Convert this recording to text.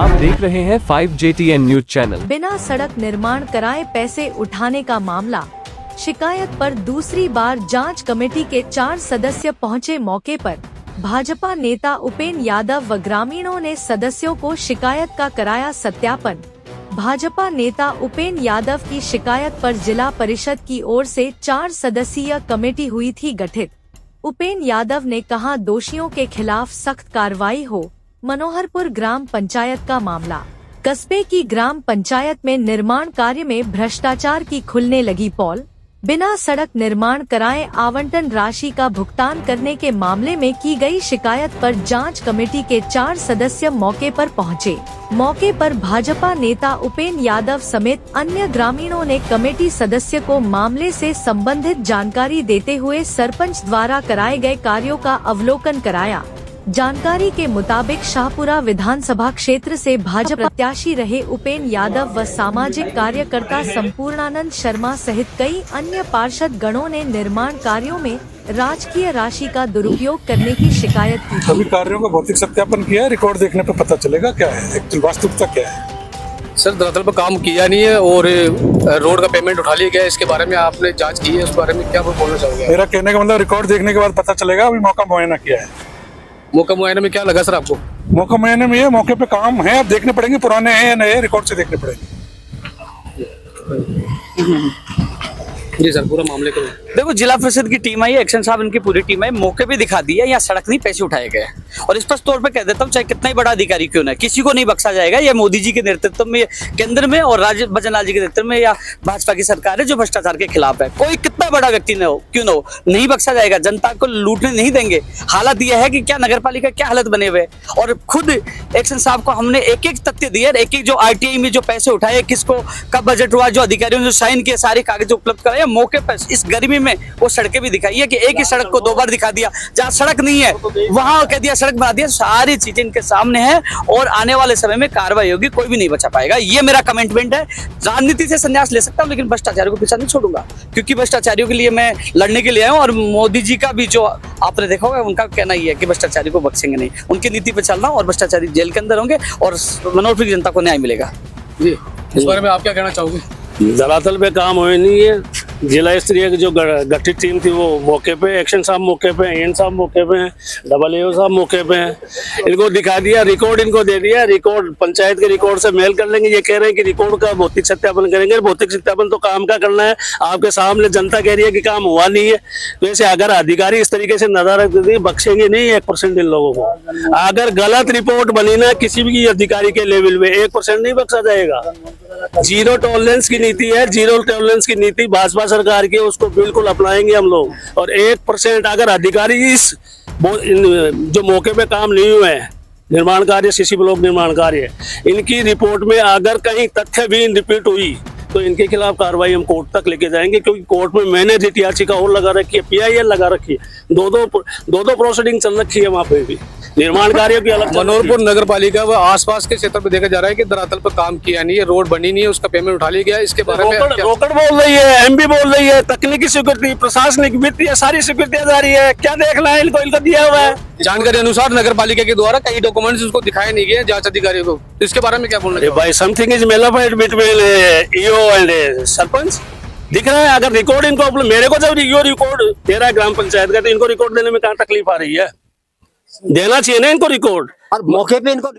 आप देख रहे हैं 5JTN न्यूज चैनल। बिना सड़क निर्माण कराए पैसे उठाने का मामला, शिकायत पर दूसरी बार जांच कमेटी के 4 सदस्य पहुंचे मौके पर। भाजपा नेता उपेंद्र यादव व ग्रामीणों ने सदस्यों को शिकायत का कराया सत्यापन। भाजपा नेता उपेंद्र यादव की शिकायत पर जिला परिषद की ओर से 4 सदस्यीय कमेटी हुई थी गठित। उपेंद्र यादव ने कहा, दोषियों के खिलाफ सख्त कार्रवाई हो। मनोहरपुर ग्राम पंचायत का मामला, कस्बे की ग्राम पंचायत में निर्माण कार्य में भ्रष्टाचार की खुलने लगी पोल। बिना सड़क निर्माण कराए आवंटन राशि का भुगतान करने के मामले में की गई शिकायत पर जांच कमेटी के 4 सदस्य मौके पर पहुंचे। मौके पर भाजपा नेता उपेंद्र यादव समेत अन्य ग्रामीणों ने कमेटी सदस्य को मामले से संबंधित जानकारी देते हुए सरपंच द्वारा कराए गए कार्यों का अवलोकन कराया। जानकारी के मुताबिक शाहपुरा विधानसभा क्षेत्र से भाजपा प्रत्याशी रहे उपेंद्र यादव व सामाजिक कार्यकर्ता संपूर्णानंद शर्मा सहित कई अन्य पार्षद गणों ने निर्माण कार्यों में राजकीय राशि का दुरुपयोग करने की शिकायत की। सभी कार्यों का भौतिक सत्यापन किया है, रिकॉर्ड देखने पर पता चलेगा क्या है एक्चुअल वास्तविकता क्या है। सर, दरअसल पर काम किया नहीं है और रोड का पेमेंट उठा लिया गया है। इसके बारे में आपने जांच की है, उस बारे में क्या बोलना चाहोगे? मेरा कहने का मतलब रिकॉर्ड देखने के बाद पता चलेगा। अभी मौका मुआयना किया है। मौका मुआयने में क्या लगा सर आपको? मौका मुआयने में ये मौके पे काम है, अब देखने पड़ेंगे पुराने हैं या नए, रिकॉर्ड से देखने पड़ेंगे। जी सर, पूरा मामले को देखो, जिला परिषद की टीम आई है, एक्शन साहब इनकी पूरी टीम है, मौके पे दिखा दिया यहाँ सड़क नहीं पैसे उठाए गए। और स्पष्ट तौर पे कह देता हूँ, चाहे कितना ही बड़ा अधिकारी क्यों ना, किसी को नहीं बख्शा जाएगा। ये मोदी जी के नेतृत्व में, केंद्र में और राज्य भजनलाल जी के नेतृत्व में या भाजपा की सरकार है जो भ्रष्टाचार के खिलाफ है। कोई कितना बड़ा व्यक्ति न हो क्यों न हो, नहीं बख्शा जाएगा। जनता को लूटने नहीं देंगे। हालत यह है कि क्या नगर पालिका क्या हालत बने हुए, और खुद एक्शन साहब को हमने एक एक तथ्य दिए, एक एक जो RTI में जो पैसे उठाए, किसको कब बजट हुआ, जो अधिकारियों ने जो साइन किए, सारे कागज उपलब्ध कराए। मौके पर इस गर्मी में वो सड़कें भी दिखाई है कि एक ही सड़क को 2 बार दिखा दिया। जहाँ सड़क नहीं है वहां कह दिया सड़क बना दिया। सारी चीजें इनके सामने है और आने वाले समय में कार्रवाई होगी, कोई भी नहीं बचा पाएगा। ये मेरा कमिटमेंट है। राजनीति से संन्यास ले सकता हूं लेकिन भ्रष्टाचारियों को पीछा नहीं छोड़ूंगा, क्योंकि भ्रष्टाचारियों के लिए मैं लड़ने के लिए आया हूं। और मोदी जी का भी जो आपने देखा होगा, उनका कहना ही है कि भ्रष्टाचारी को बख्शेंगे नहीं। उनकी नीति पे चलना और भ्रष्टाचारी जेल के अंदर होंगे और मनोहरपुर की जनता को न्याय मिलेगा। जी, इस बारे में आप क्या कहना चाहोगे? धरातल पे काम हुए नहीं है। जिला स्तरीय जो गठित टीम थी वो मौके पे, एक्शन साहब मौके पे, एन साहब मौके पे हैं, AO साहब मौके पे हैं। इनको दिखा दिया, रिकॉर्ड इनको दे दिया। रिकॉर्ड पंचायत के रिकॉर्ड से मेल कर लेंगे। ये कह रहे हैं कि रिकॉर्ड का भौतिक सत्यापन करेंगे। भौतिक सत्यापन तो काम का करना है। आपके सामने जनता कह रही है कि काम हुआ नहीं है। तो ऐसे अगर अधिकारी इस तरीके से नजर रखेंगे, बख्शेंगे नहीं 1% इन लोगों को। अगर गलत रिपोर्ट बनी ना किसी भी अधिकारी के लेवल में, 1% नहीं बख्शा जाएगा। जीरो टॉलरेंस की नीति है, जीरो टॉलरेंस की नीति भाजपा सरकार की, उसको बिल्कुल अपनाएंगे हम लोग। और 1% अगर अधिकारी इस जो मौके पे काम नहीं हुए हैं, निर्माण कार्य, CC ब्लॉक निर्माण कार्य, इनकी रिपोर्ट में अगर कहीं तथ्य भी रिपीट हुई तो इनके खिलाफ कार्रवाई हम कोर्ट तक लेके जाएंगे। क्योंकि कोर्ट में मैंने याचिका और लगा रखी है, PIL लगा रखी है, दो प्रोसीडिंग चल रखी है वहाँ पे भी। निर्माण कार्यों की अलग। मनोहरपुर नगर पालिका व आसपास के क्षेत्र में देखा जा रहा है कि धरातल पर काम किया नहीं है, रोड बनी नहीं है, उसका पेमेंट उठा लिया गया। इसके बारे में रोकड़ बोल रही है, MB बोल रही है, तकनीकी स्वीकृति, प्रशासनिक, वित्तीय, सारी स्वीकृतियां जा रही है। क्या देखना है इनको दिया हुआ है। जानकारी अनुसार नगर पालिका के द्वारा कई डॉक्यूमेंट्स उसको दिखाए नहीं गए जांच अधिकारियों को। तो इसके बारे में क्या बोलना है? भाई, something is mala fide between EO and sarpanch दिख रहा है। अगर रिकॉर्ड इनको, मेरे को जब रिकॉर्ड दे रहा है ग्राम पंचायत का, तो इनको रिकॉर्ड देने में क्या तकलीफ आ रही है? देना चाहिए ना इनको रिकॉर्ड, और मौके पे इनको